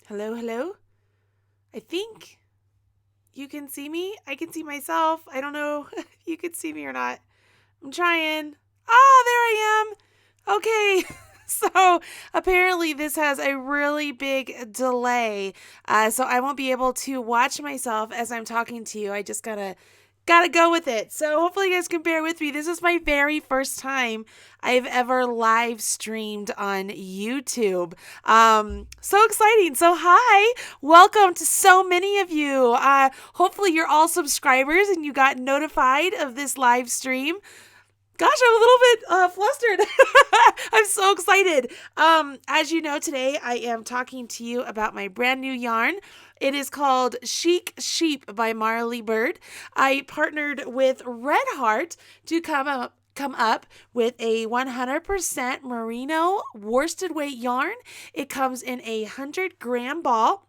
Hello, hello? I think you can see me. I can see myself. I don't know if you can see me or not. I'm trying. Ah, there I am. Okay. So apparently this has a really big delay. So I won't be able to watch myself as I'm talking to you. I just gotta go with it. So hopefully you guys can bear with me. This is my very first time I've ever live streamed on YouTube. So exciting. So hi, welcome to so many of you. Hopefully you're all subscribers and you got notified of this live stream. Gosh, I'm a little bit flustered. I'm so excited. As you know, today I am talking to you about my brand new yarn. It is called Chic Sheep by Marley Bird. I partnered with Red Heart to come up with a 100% merino worsted weight yarn. It comes in a 100-gram ball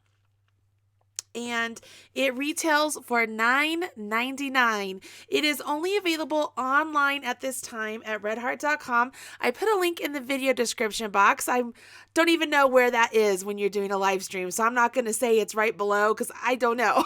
and it retails for $9.99. It is only available online at this time at redheart.com. I put a link in the video description box. I don't even know where that is when you're doing a live stream, so I'm not going to say it's right below because I don't know.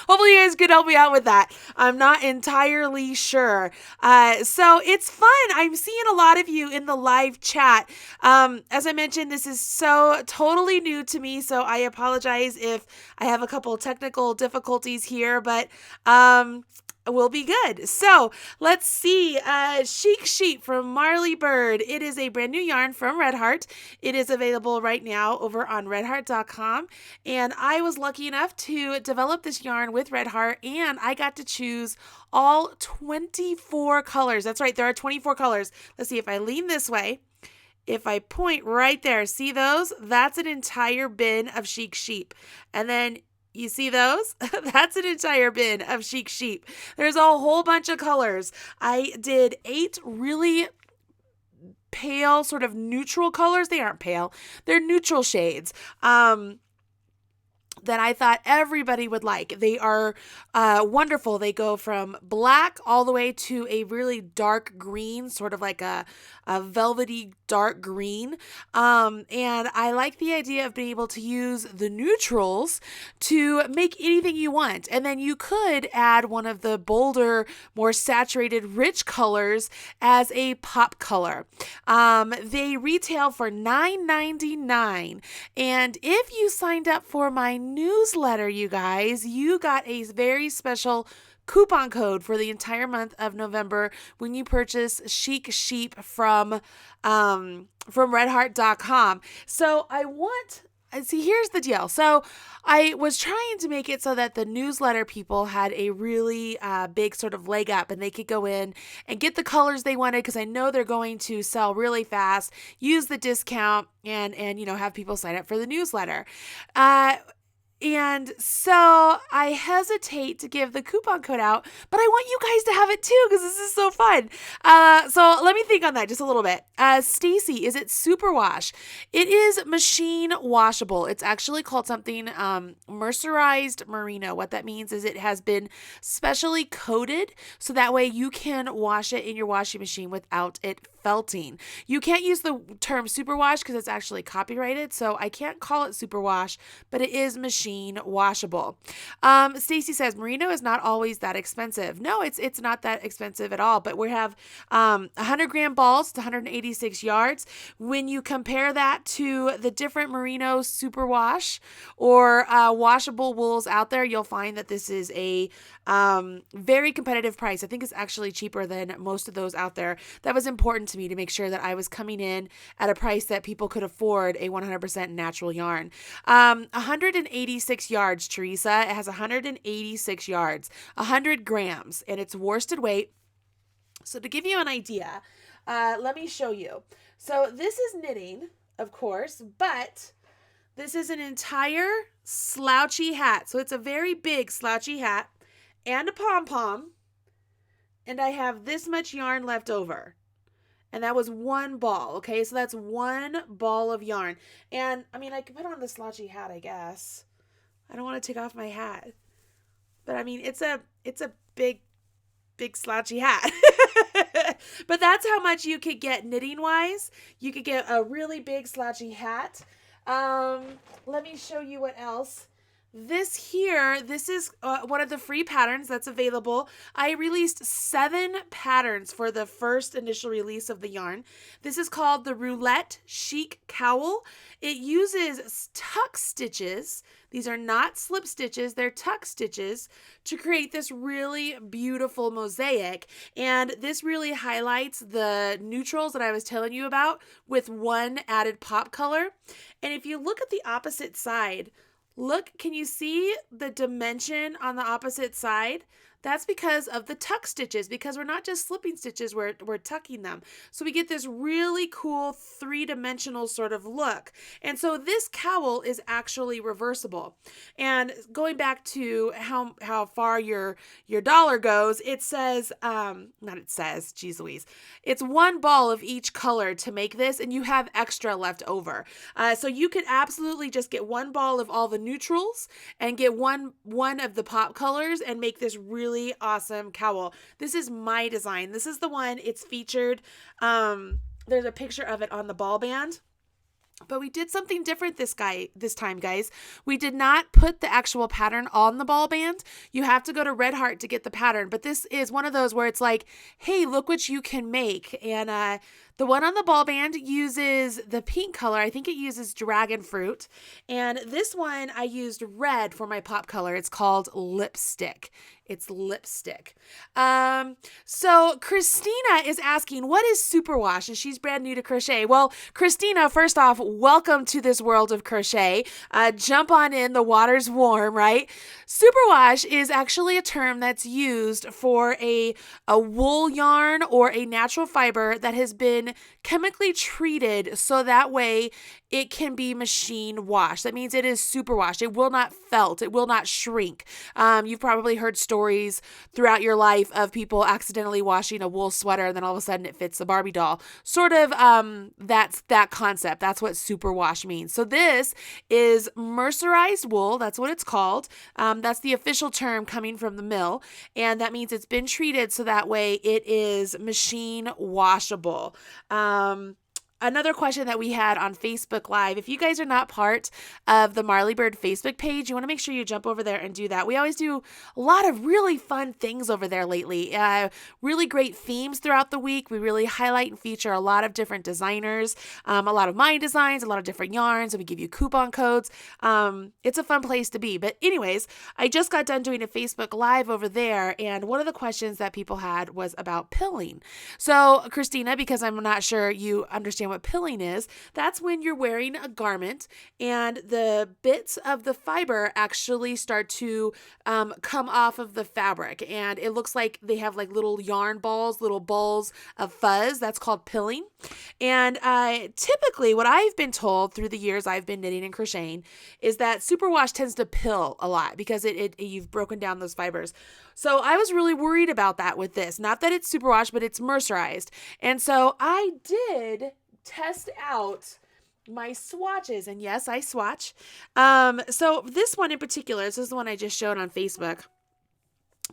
Hopefully you guys could help me out with that. I'm not entirely sure. So it's fun. I'm seeing a lot of you in the live chat. As I mentioned, this is so totally new to me, so I apologize if I have a couple technical difficulties here, but we'll be good. So let's see. Chic Sheep from Marley Bird. It is a brand new yarn from Red Heart. It is available right now over on redheart.com. And I was lucky enough to develop this yarn with Red Heart, and I got to choose all 24 colors. That's right, there are 24 colors. Let's see if I lean this way. If I point right there, see those? That's an entire bin of Chic Sheep. And then you see those? That's an entire bin of Chic Sheep. There's a whole bunch of colors. I did 8 really pale, sort of neutral colors. They aren't pale. They're neutral shades. That I thought everybody would like. They are wonderful. They go from black all the way to a really dark green, sort of like a velvety dark green. And I like the idea of being able to use the neutrals to make anything you want. And then you could add one of the bolder, more saturated, rich colors as a pop color. They retail for $9.99. And if you signed up for my newsletter, you guys, you got a very special coupon code for the entire month of November when you purchase Chic Sheep from redheart.com. So here's the deal. So I was trying to make it so that the newsletter people had a really big sort of leg up and they could go in and get the colors they wanted, because I know they're going to sell really fast, use the discount, and have people sign up for the newsletter. And so I hesitate to give the coupon code out, but I want you guys to have it too because this is so fun. So let me think on that just a little bit. Stacy, is it Superwash? It is machine washable. It's actually called something mercerized merino. What that means is it has been specially coated so that way you can wash it in your washing machine without it felting. You can't use the term superwash because it's actually copyrighted, so I can't call it superwash, but it is machine washable. Stacy says merino is not always that expensive. No, it's not that expensive at all, but we have 100-gram balls to 186 yards. When you compare that to the different merino superwash or washable wools out there, you'll find that this is a very competitive price. I think it's actually cheaper than most of those out there. That was important to me to make sure that I was coming in at a price that people could afford a 100% natural yarn. 186 yards, Teresa. It has 186 yards, 100 grams, and it's worsted weight. So to give you an idea, let me show you. So this is knitting, of course, but this is an entire slouchy hat. So it's a very big slouchy hat and a pom-pom, and I have this much yarn left over. And that was one ball, okay? So that's one ball of yarn. And, I mean, I could put on the slouchy hat, I guess. I don't want to take off my hat. But, I mean, it's a big slouchy hat. But that's how much you could get knitting-wise. You could get a really big slouchy hat. Let me show you what else. This is one of the free patterns that's available. I released 7 patterns for the first initial release of the yarn. This is called the Roulette Chic Cowl. It uses tuck stitches. These are not slip stitches, they're tuck stitches to create this really beautiful mosaic. And this really highlights the neutrals that I was telling you about with one added pop color. And if you look at the opposite side, look, can you see the dimension on the opposite side? That's because of the tuck stitches, because we're not just slipping stitches, we're tucking them. So we get this really cool 3-dimensional sort of look. And so this cowl is actually reversible. And going back to how far your dollar goes, it says, geez Louise, it's 1 ball of each color to make this, and you have extra left over. So you could absolutely just get 1 ball of all the neutrals and get one of the pop colors and make this really awesome cowl. This is my design. This is the one, it's featured. There's a picture of it on the ball band. But we did something different this time, guys. We did not put the actual pattern on the ball band. You have to go to Red Heart to get the pattern. But this is one of those where it's like, hey, look what you can make. And the one on the ball band uses the pink color. I think it uses dragon fruit. And this one, I used red for my pop color. It's called lipstick. It's lipstick. So Christina is asking, what is superwash? And she's brand new to crochet. Well, Christina, first off, welcome to this world of crochet. Jump on in, the water's warm, right? Superwash is actually a term that's used for a wool yarn or a natural fiber that has been chemically treated so that way it can be machine washed. That means it is superwashed. It will not felt. It will not shrink. You've probably heard stories throughout your life of people accidentally washing a wool sweater and then all of a sudden it fits the Barbie doll. Sort of, that's that concept. That's what superwash means. So this is mercerized wool. That's what it's called. That's the official term coming from the mill. And that means it's been treated so that way it is machine washable. Another question that we had on Facebook Live, if you guys are not part of the Marley Bird Facebook page, you want to make sure you jump over there and do that. We always do a lot of really fun things over there lately. Really great themes throughout the week. We really highlight and feature a lot of different designers, a lot of my designs, a lot of different yarns, and we give you coupon codes. It's a fun place to be. But anyways, I just got done doing a Facebook Live over there, and one of the questions that people had was about pilling. So Christina, because I'm not sure you understand what pilling is, that's when you're wearing a garment and the bits of the fiber actually start to come off of the fabric, and it looks like they have like little yarn balls, little balls of fuzz. That's called pilling. And typically what I've been told through the years I've been knitting and crocheting is that superwash tends to pill a lot because you've broken down those fibers. So I was really worried about that with this. Not that it's superwash, but it's mercerized. And so I did test out my swatches, and yes, I swatch. So this one in particular, this is the one I just showed on Facebook.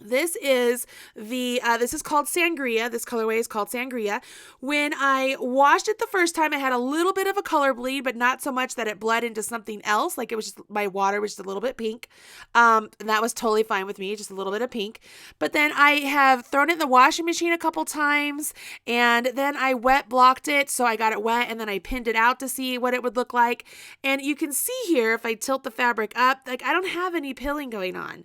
This is this is called Sangria. This colorway is called Sangria. When I washed it the first time, I had a little bit of a color bleed, but not so much that it bled into something else. Like it was just, my water was just a little bit pink. And that was totally fine with me, just a little bit of pink. But then I have thrown it in the washing machine a couple times, and then I wet blocked it. So I got it wet, and then I pinned it out to see what it would look like. And you can see here, if I tilt the fabric up, like I don't have any pilling going on.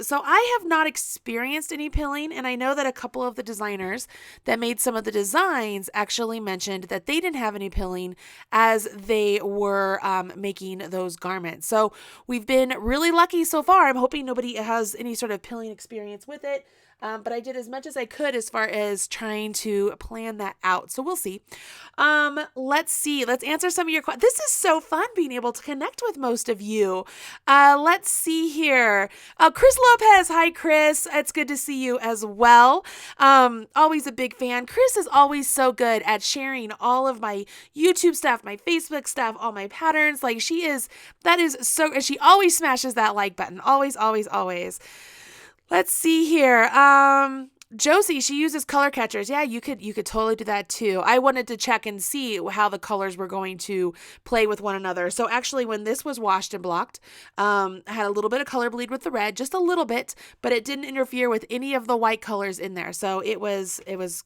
So I have not experienced any pilling, and I know that a couple of the designers that made some of the designs actually mentioned that they didn't have any pilling as they were making those garments. So we've been really lucky so far. I'm hoping nobody has any sort of pilling experience with it. But I did as much as I could as far as trying to plan that out. So we'll see. Let's see. Let's answer some of your questions. This is so fun being able to connect with most of you. Let's see here. Chris Lopez. Hi, Chris. It's good to see you as well. Always a big fan. Chris is always so good at sharing all of my YouTube stuff, my Facebook stuff, all my patterns. Like she always smashes that like button. Always, always, always. Let's see here. Josie, she uses color catchers. Yeah, you could totally do that too. I wanted to check and see how the colors were going to play with one another. So actually, when this was washed and blocked, I had a little bit of color bleed with the red, just a little bit, but it didn't interfere with any of the white colors in there. So it was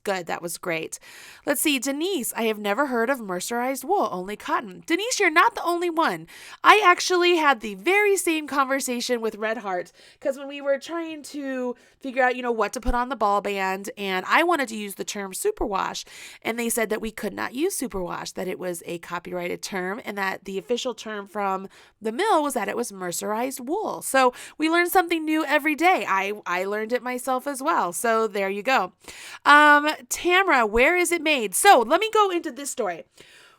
good. That was great. Let's see, Denise. I have never heard of mercerized wool, only cotton. Denise, you're not the only one. I actually had the very same conversation with Red Heart because when we were trying to figure out, what to put on the ball band, and I wanted to use the term superwash, and they said that we could not use superwash, that it was a copyrighted term, and that the official term from the mill was that it was mercerized wool. So we learn something new every day. I learned it myself as well. So there you go. Tamara, where is it made? So let me go into this story.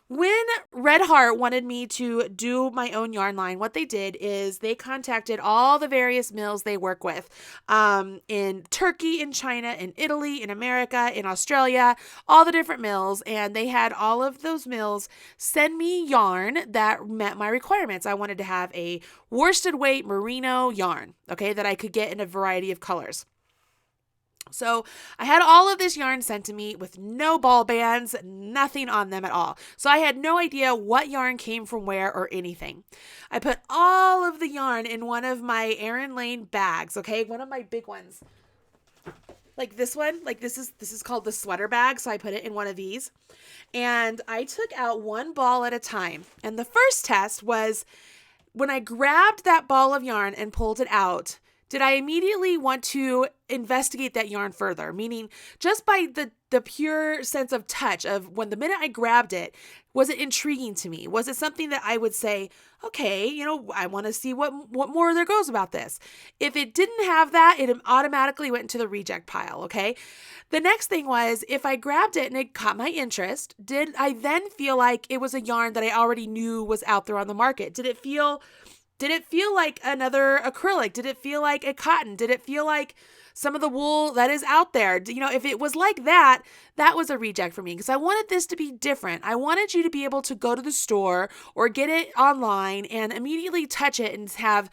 When Red Heart wanted me to do my own yarn line, what they did is they contacted all the various mills they work with in Turkey, in China, in Italy, in America, in Australia, all the different mills. And they had all of those mills send me yarn that met my requirements. I wanted to have a worsted weight merino yarn, okay, that I could get in a variety of colors. So I had all of this yarn sent to me with no ball bands, nothing on them at all. So I had no idea what yarn came from where or anything. I put all of the yarn in one of my Erin Lane bags, okay? One of my big ones. Like this one, like this is called the sweater bag. So I put it in one of these. And I took out one ball at a time. And the first test was when I grabbed that ball of yarn and pulled it out, did I immediately want to investigate that yarn further? Meaning just by the pure sense of touch of when the minute I grabbed it, was it intriguing to me? Was it something that I would say, okay, I want to see what more there goes about this. If it didn't have that, it automatically went into the reject pile, okay? The next thing was if I grabbed it and it caught my interest, did I then feel like it was a yarn that I already knew was out there on the market? Did it feel like another acrylic? Did it feel like a cotton? Did it feel like some of the wool that is out there? If it was like that, that was a reject for me because I wanted this to be different. I wanted you to be able to go to the store or get it online and immediately touch it and have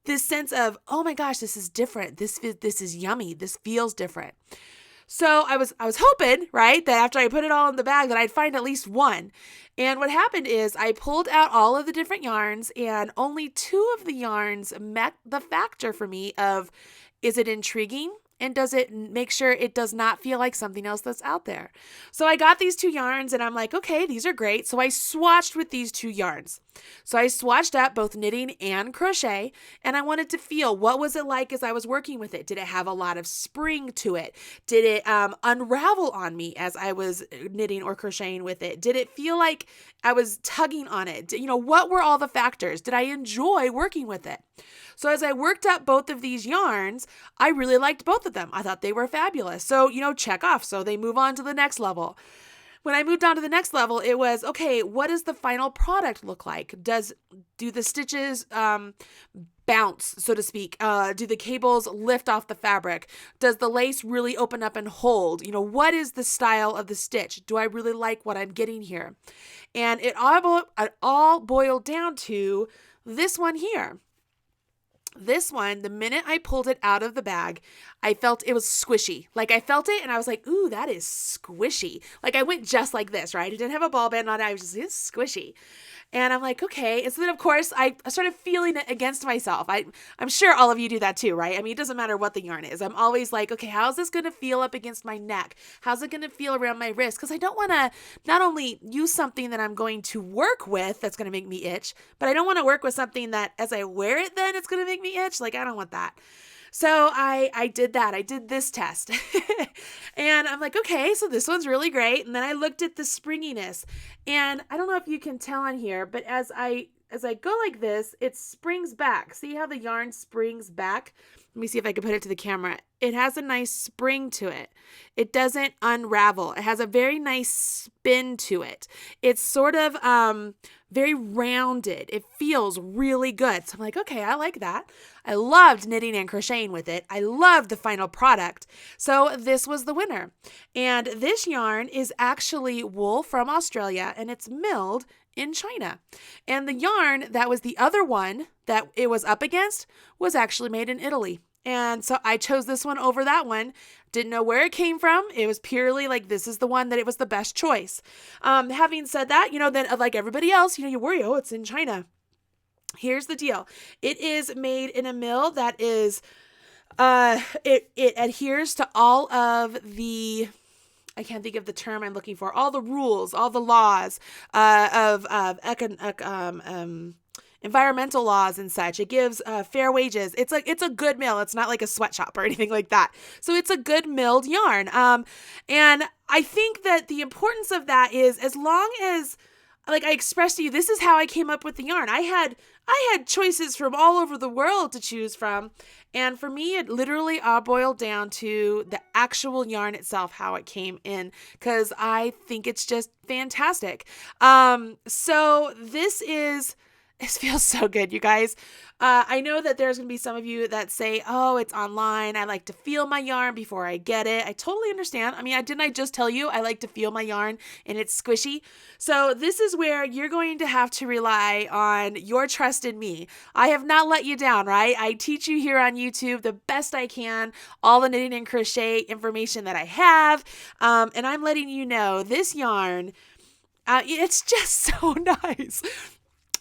this sense of, oh my gosh, this is different. This is yummy. This feels different. So I was hoping, right, that after I put it all in the bag that I'd find at least one. And what happened is I pulled out all of the different yarns and only 2 of the yarns met the factor for me of, is it intriguing? And does it make sure it does not feel like something else that's out there? So I got these 2 yarns and I'm like, okay, these are great. So I swatched with these 2 yarns. So I swatched up both knitting and crochet and I wanted to feel what was it like as I was working with it. Did it have a lot of spring to it? Did it unravel on me as I was knitting or crocheting with it? Did it feel like I was tugging on it? What were all the factors? Did I enjoy working with it? So as I worked up both of these yarns, I really liked both of them. I thought they were fabulous. So, check off. So they move on to the next level. When I moved on to the next level, it was, okay, what does the final product look like? Do the stitches bounce, so to speak? Do the cables lift off the fabric? Does the lace really open up and hold? What is the style of the stitch? Do I really like what I'm getting here? And it all boiled down to this one here. This one, the minute I pulled it out of the bag, I felt it was squishy. Like I felt it and I was like, ooh, that is squishy. Like I went just like this, right? It didn't have a ball band on it. I was just, it's squishy. And I'm like, okay. And so then, of course, I started feeling it against myself. I'm sure all of you do that too, right? I mean, it doesn't matter what the yarn is. I'm always like, okay, how's this going to feel up against my neck? How's it going to feel around my wrist? Because I don't want to not only use something that I'm going to work with that's going to make me itch, but I don't want to work with something that as I wear it, then it's going to make me itch. Like, I don't want that. So I did that. I did this test and I'm like, okay, so this one's really great. And then I looked at the springiness and I don't know if you can tell on here, but as I go like this, it springs back. See how the yarn springs back? Let me see if I can put it to the camera. It has a nice spring to it. It doesn't unravel. It has a very nice spin to it. It's sort of very rounded. It feels really good. So I'm like, okay, I like that. I loved knitting and crocheting with it. I loved the final product. So this was the winner. And this yarn is actually wool from Australia and it's milled in China. And the yarn that was the other one that it was up against was actually made in Italy. And so I chose this one over that one. Didn't know where it came from. It was purely like, this is the one that it was the best choice. Having said that, then like everybody else, you worry, oh, it's in China. Here's the deal. It is made in a mill that is, it adheres to all of the, I can't think of the term I'm looking for, all the rules, all the laws of environmental laws and such. It gives fair wages. It's a good mill. It's not like a sweatshop or anything like that. So it's a good milled yarn. And I think that the importance of that is, as long as, like I expressed to you, this is how I came up with the yarn. I had choices from all over the world to choose from. And for me, it literally all boiled down to the actual yarn itself, how it came in, because I think it's just fantastic. So this feels so good, you guys. I know that there's going to be some of you that say, oh, it's online. I like to feel my yarn before I get it. I totally understand. I mean, didn't I just tell you I like to feel my yarn and it's squishy? So this is where you're going to have to rely on your trust in me. I have not let you down, right? I teach you here on YouTube the best I can, all the knitting and crochet information that I have. And I'm letting you know this yarn, it's just so nice.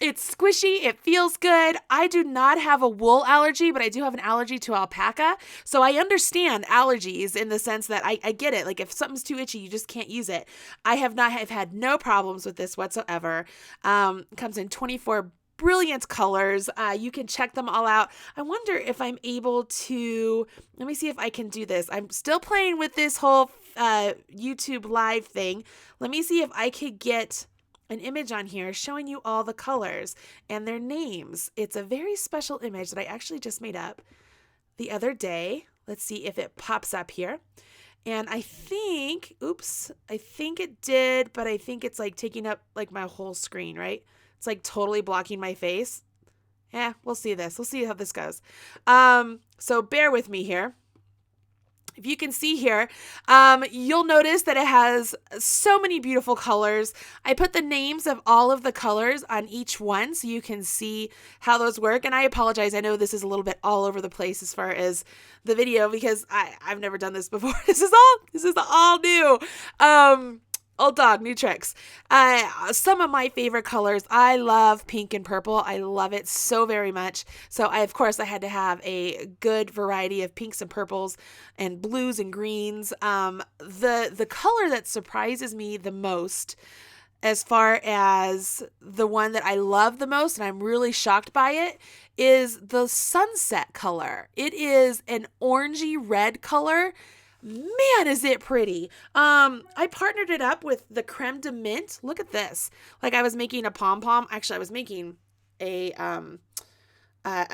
It's squishy. It feels good. I do not have a wool allergy, but I do have an allergy to alpaca. So I understand allergies in the sense that I get it. Like if something's too itchy, you just can't use it. I've had no problems with this whatsoever. Comes in 24 brilliant colors. You can check them all out. I wonder if I'm able to, let me see if I can do this. I'm still playing with this whole YouTube live thing. Let me see if I could get an image on here showing you all the colors and their names. It's a very special image that I actually just made up the other day. Let's see if it pops up here. And I think it did, but I think it's like taking up like my whole screen, right? It's like totally blocking my face. Yeah, we'll see this. We'll see how this goes. So bear with me here. If you can see here, you'll notice that it has so many beautiful colors. I put the names of all of the colors on each one so you can see how those work. And I apologize. I know this is a little bit all over the place as far as the video because I've never done this before. This is all new. Old dog, new tricks. Some of my favorite colors. I love pink and purple. I love it so very much. So I had to have a good variety of pinks and purples and blues and greens. The color that surprises me the most, as far as the one that I love the most, and I'm really shocked by it, is the sunset color. It is an orangey red color. Man, is it pretty. I partnered it up with the creme de mint. Look at this. Like I was making a pom-pom. Actually, I was making a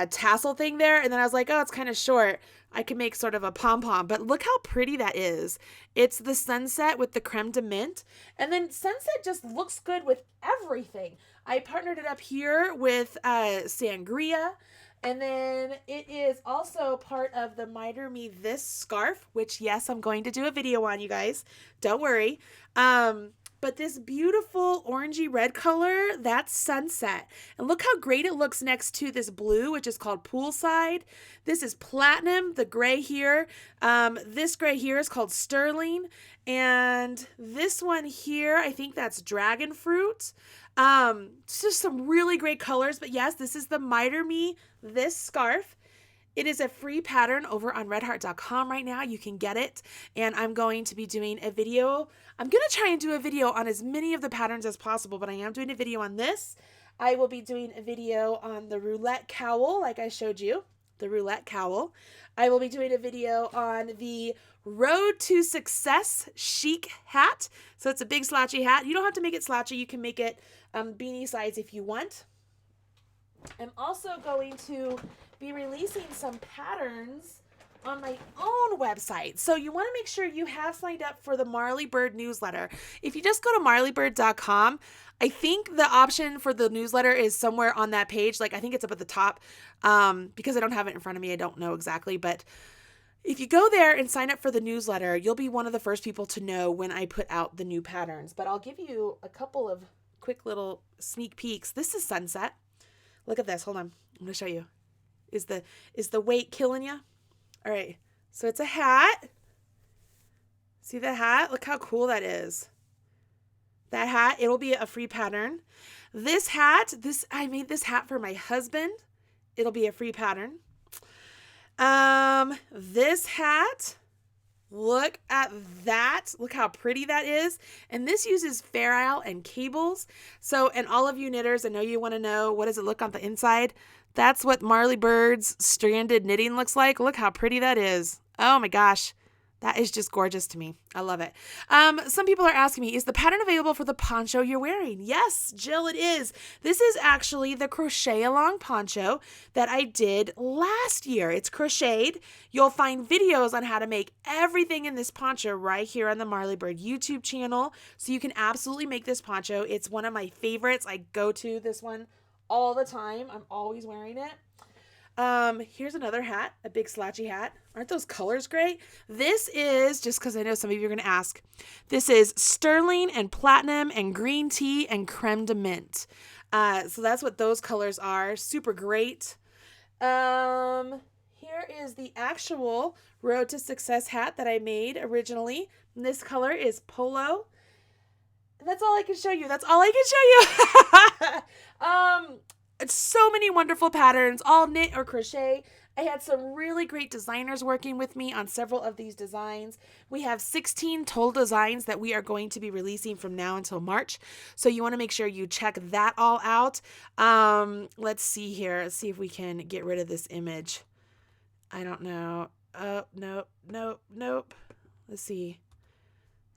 tassel thing there. And then I was like, oh, it's kind of short. I can make sort of a pom-pom, but look how pretty that is. It's the sunset with the creme de mint. And then sunset just looks good with everything. I partnered it up here with sangria. And then it is also part of the Miter Me This scarf, which, yes, I'm going to do a video on, you guys. Don't worry. But this beautiful orangey red color, that's sunset. And look how great it looks next to this blue, which is called poolside. This is platinum, the gray here. This gray here is called sterling. And this one here, I think that's dragon fruit. It's just some really great colors. But yes, this is the Miter Me This scarf. It is a free pattern over on redheart.com right now. You can get it. And I'm going to be doing a video. I'm going to try and do a video on as many of the patterns as possible, but I am doing a video on this. I will be doing a video on the Roulette cowl, like I showed you, the Roulette cowl. I will be doing a video on the Road to Success chic hat. So it's a big slouchy hat. You don't have to make it slouchy. You can make it beanie size if you want. I'm also going to be releasing some patterns on my own website. So you want to make sure you have signed up for the Marley Bird newsletter. If you just go to marleybird.com, I think the option for the newsletter is somewhere on that page. Like I think it's up at the top because I don't have it in front of me. I don't know exactly, but if you go there and sign up for the newsletter, you'll be one of the first people to know when I put out the new patterns. But I'll give you a couple of quick little sneak peeks. This is sunset. Look at this. Hold on. I'm going to show you. Is the weight killing you? All right. So it's a hat. See the hat? Look how cool that is. That hat, it'll be a free pattern. This hat, I made this hat for my husband. It'll be a free pattern. This hat, look at that. Look how pretty that is. And this uses ferrule and cables. So, and all of you knitters, I know you want to know, what does it look on the inside? That's what Marley Bird's stranded knitting looks like. Look how pretty that is. Oh my gosh. That is just gorgeous to me. I love it. Some people are asking me, is the pattern available for the poncho you're wearing? Yes, Jill, it is. This is actually the crochet along poncho that I did last year. It's crocheted. You'll find videos on how to make everything in this poncho right here on the Marley Bird YouTube channel. So you can absolutely make this poncho. It's one of my favorites. I go to this one all the time. I'm always wearing it. Here's another hat, a big slouchy hat. Aren't those colors great? This is, just because I know some of you are going to ask, this is sterling and platinum and green tea and creme de mint. So that's what those colors are. Super great. Here is the actual Road to Success hat that I made originally. And this color is polo. And that's all I can show you. That's all I can show you. It's so many wonderful patterns, all knit or crochet. I had some really great designers working with me on several of these designs. We have 16 total designs that we are going to be releasing from now until March. So you want to make sure you check that all out. Let's see here. Let's see if we can get rid of this image. I don't know. Oh, nope. Let's see.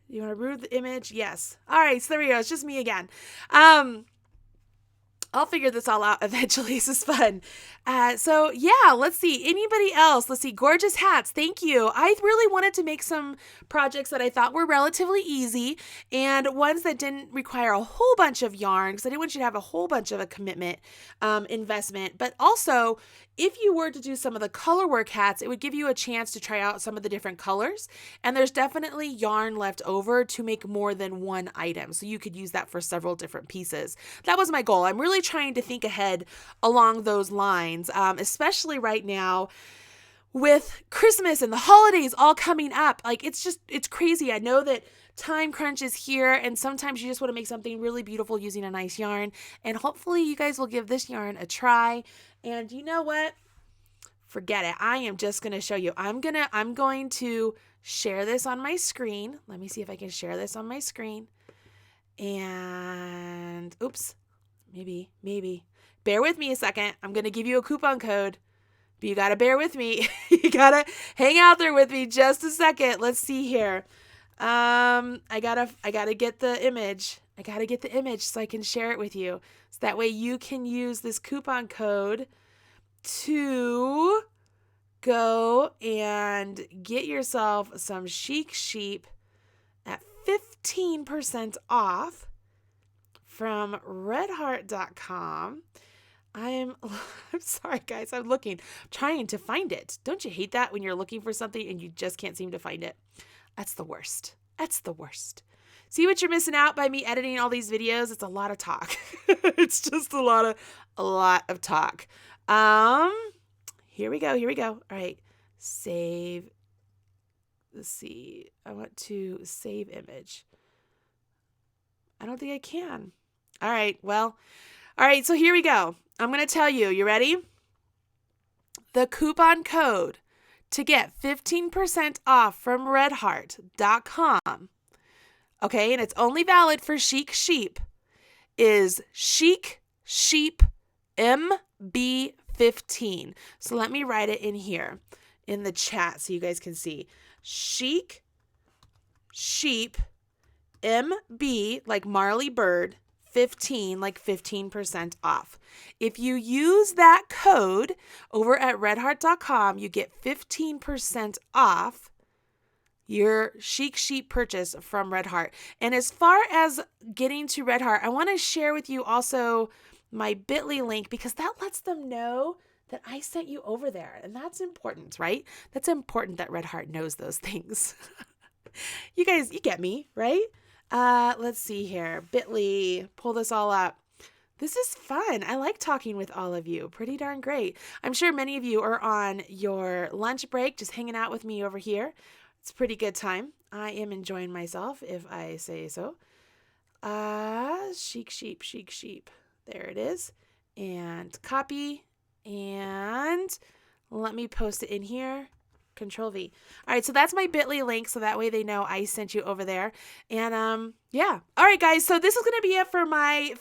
You want to remove the image? Yes. All right. So there we go. It's just me again. I'll figure this all out eventually. This is fun. So yeah, let's see. Anybody else? Let's see. Gorgeous hats. Thank you. I really wanted to make some projects that I thought were relatively easy and ones that didn't require a whole bunch of yarn because I didn't want you to have a whole bunch of a commitment, investment. But also, if you were to do some of the color work hats, it would give you a chance to try out some of the different colors. And there's definitely yarn left over to make more than one item. So you could use that for several different pieces. That was my goal. I'm really trying to think ahead along those lines, especially right now with Christmas and the holidays all coming up. Like it's crazy. I know that time crunch is here and sometimes you just want to make something really beautiful using a nice yarn, and hopefully you guys will give this yarn a try. And you know what? Forget it. I am just going to show you. I'm going to share this on my screen. Let me see if I can share this on my screen. And oops, maybe. Bear with me a second. I'm going to give you a coupon code, but you got to bear with me. You got to hang out there with me just a second. Let's see here. I gotta get the image. I gotta get the image so I can share it with you. So that way you can use this coupon code to go and get yourself some Chic Sheep at 15% off from redheart.com. I'm sorry, guys. I'm trying to find it. Don't you hate that when you're looking for something and you just can't seem to find it? That's the worst. See what you're missing out by me editing all these videos? It's a lot of talk. It's just a lot of talk. Here we go. All right. Save. Let's see. I want to save image. I don't think I can. All right. Well, all right. So here we go. I'm going to tell you. You ready? The coupon code to get 15% off from redheart.com, okay, and it's only valid for Chic Sheep, is Chic Sheep MB15. So let me write it in here in the chat so you guys can see. Chic Sheep MB, like Marley Bird, 15, like 15% off. If you use that code over at redheart.com, you get 15% off your Chic Sheep purchase from Red Heart. And as far as getting to Red Heart, I want to share with you also my Bitly link because that lets them know that I sent you over there. And that's important, right? That's important that Red Heart knows those things. You guys, you get me, right? Let's see here. Bitly, pull this all up. This is fun. I like talking with all of you. Pretty darn great. I'm sure many of you are on your lunch break, just hanging out with me over here. It's a pretty good time. I am enjoying myself, if I say so. Chic Sheep, Chic Sheep. There it is. And copy. And let me post it in here. Control V. All right, so that's my bit.ly link, so that way they know I sent you over there. And yeah. All right, guys. So this is gonna be it for my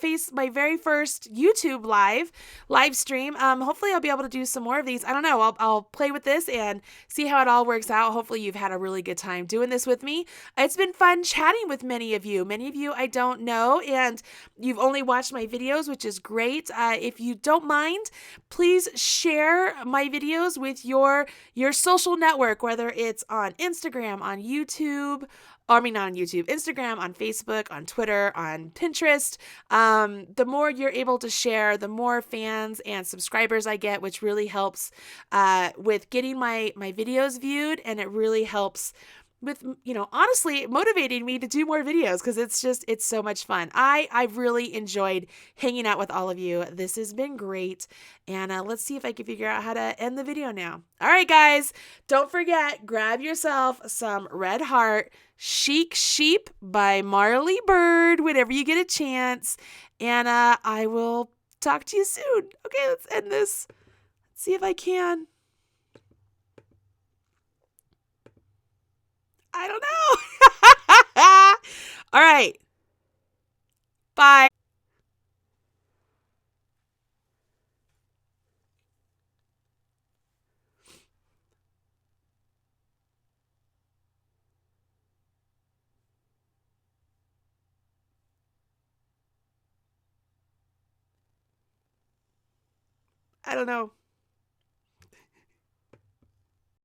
very first YouTube live stream. Hopefully I'll be able to do some more of these. I don't know. I'll play with this and see how it all works out. Hopefully you've had a really good time doing this with me. It's been fun chatting with many of you. Many of you I don't know, and you've only watched my videos, which is great. If you don't mind, please share my videos with your social network, whether it's on Instagram, on YouTube, or I mean, not on YouTube, Instagram, on Facebook, on Twitter, on Pinterest. The more you're able to share, the more fans and subscribers I get, which really helps with getting my videos viewed, and it really helps with, honestly motivating me to do more videos, because it's so much fun. I've really enjoyed hanging out with all of you. This has been great. And let's see if I can figure out how to end the video now. All right, guys, don't forget, grab yourself some Red Heart Chic Sheep by Marley Bird whenever you get a chance. And I will talk to you soon. Okay, let's end this. Let's see if I can. I don't know. All right. Bye. I don't know.